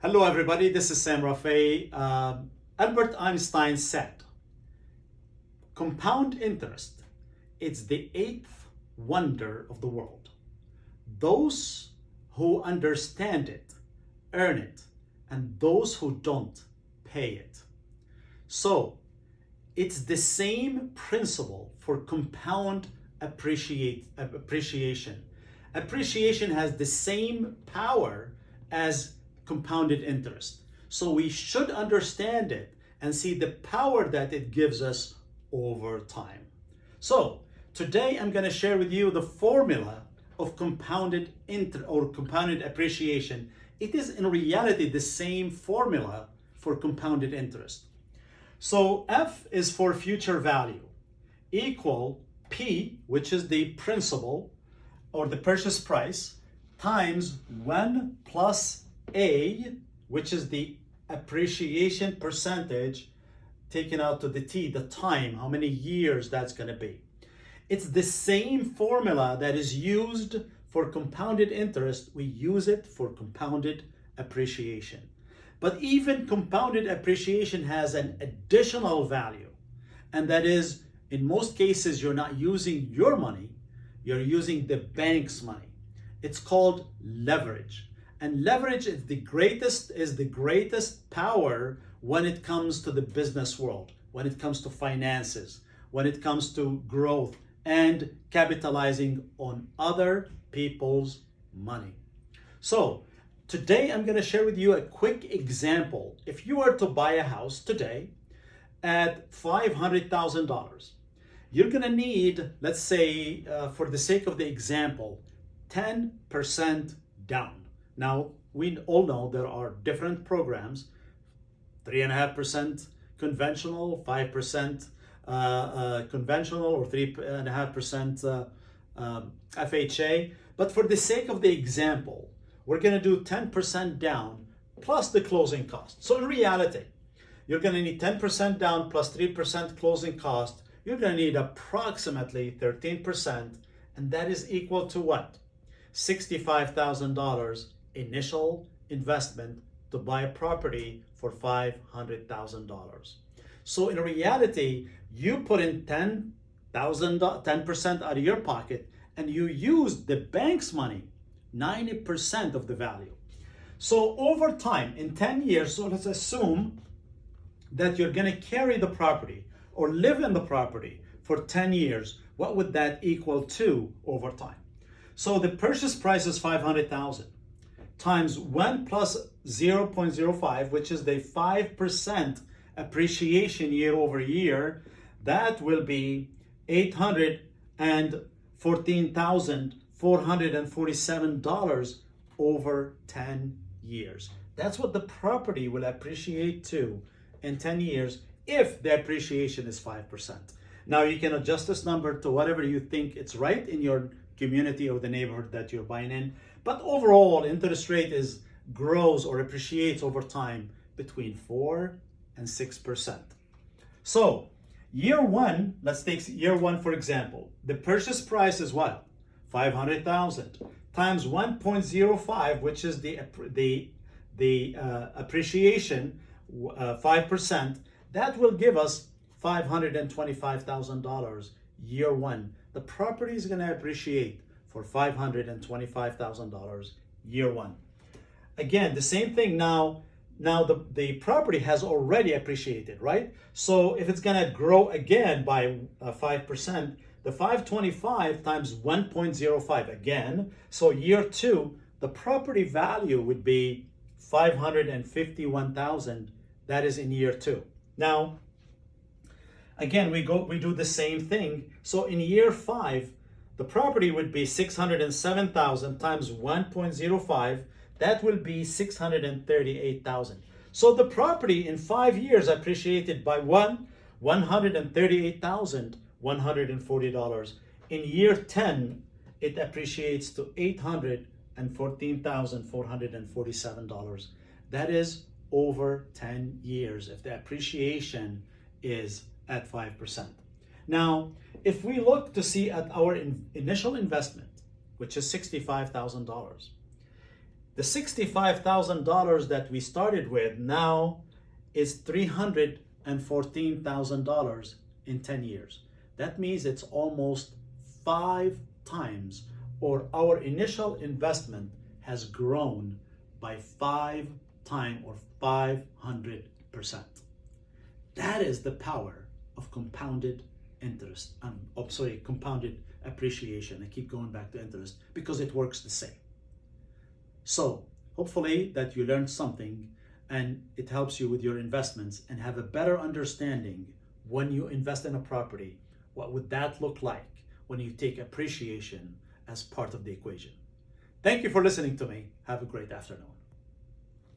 Hello, everybody. This is Sam Rafay. Albert Einstein said, compound interest, it's the eighth wonder of the world. Those who understand it, earn it, and those who don't, pay it. So, it's the same principle for compound appreciation. Appreciation has the same power as compounded interest. So we should understand it and see the power that it gives us over time. So today I'm going to share with you the formula of compounded appreciation. It is in reality the same formula for compounded interest. So F is for future value, equal P, which is the principal or the purchase price, times 1 plus A, which is the appreciation percentage taken out to the T, the time, how many years that's going to be. It's the same formula that is used for compounded interest. We use it for compounded appreciation. But even compounded appreciation has an additional value, and that is, in most cases, you're not using your money, you're using the bank's money. It's called leverage. And leverage is the greatest power when it comes to the business world, when it comes to finances, when it comes to growth and capitalizing on other people's money. So today I'm going to share with you a quick example. If you were to buy a house today at $500,000, you're going to need, let's say, for the sake of the example, 10% down. Now, we all know there are different programs, 3.5% conventional, 5% conventional, or 3.5% FHA. But for the sake of the example, we're going to do 10% down plus the closing cost. So in reality, you're going to need 10% down plus 3% closing cost. You're going to need approximately 13%, and that is equal to what? $65,000 initial investment to buy a property for $500,000. So in reality, you put in 10% out of your pocket, and you use the bank's money, 90% of the value. So over time, in 10 years, so let's assume that you're going to carry the property or live in the property for 10 years. What would that equal to over time? So the purchase price is $500,000 times 1 plus 0.05, which is the 5% appreciation year over year. That will be $814,447 over 10 years. That's what the property will appreciate to in 10 years if the appreciation is 5%. Now you can adjust this number to whatever you think it's right in your community or the neighborhood that you're buying in. But overall, interest rate grows or appreciates over time between 4 and 6%. So year one, let's take year one for example. The purchase price is what? $500,000 times 1.05, which is the appreciation, 5%. That will give us $525,000 year one. The property is going to appreciate for $525,000 year one. Again, the same thing now the property has already appreciated, right? So if it's going to grow again by 5%, the 525 times 1.05 again. So year two, the property value would be $551,000. That is in year two. Now, again, we do the same thing. So in year 5, the property would be $607,000 times 1.05. That will be $638,000. So the property in 5 years appreciated by $138,140. In year 10, it appreciates to $814,447. That is over 10 years if the appreciation is at 5%. Now, if we look to see at our initial investment, which is $65,000, The $65,000 that we started with now is $314,000 in 10 years. That means it's almost 5 times, or our initial investment has grown by 5 times or 500%. That is the power of compounded interest. Compounded appreciation. I keep going back to interest because it works the same. So hopefully that you learned something and it helps you with your investments and have a better understanding when you invest in a property. What would that look like when you take appreciation as part of the equation? Thank you for listening to me. Have a great afternoon.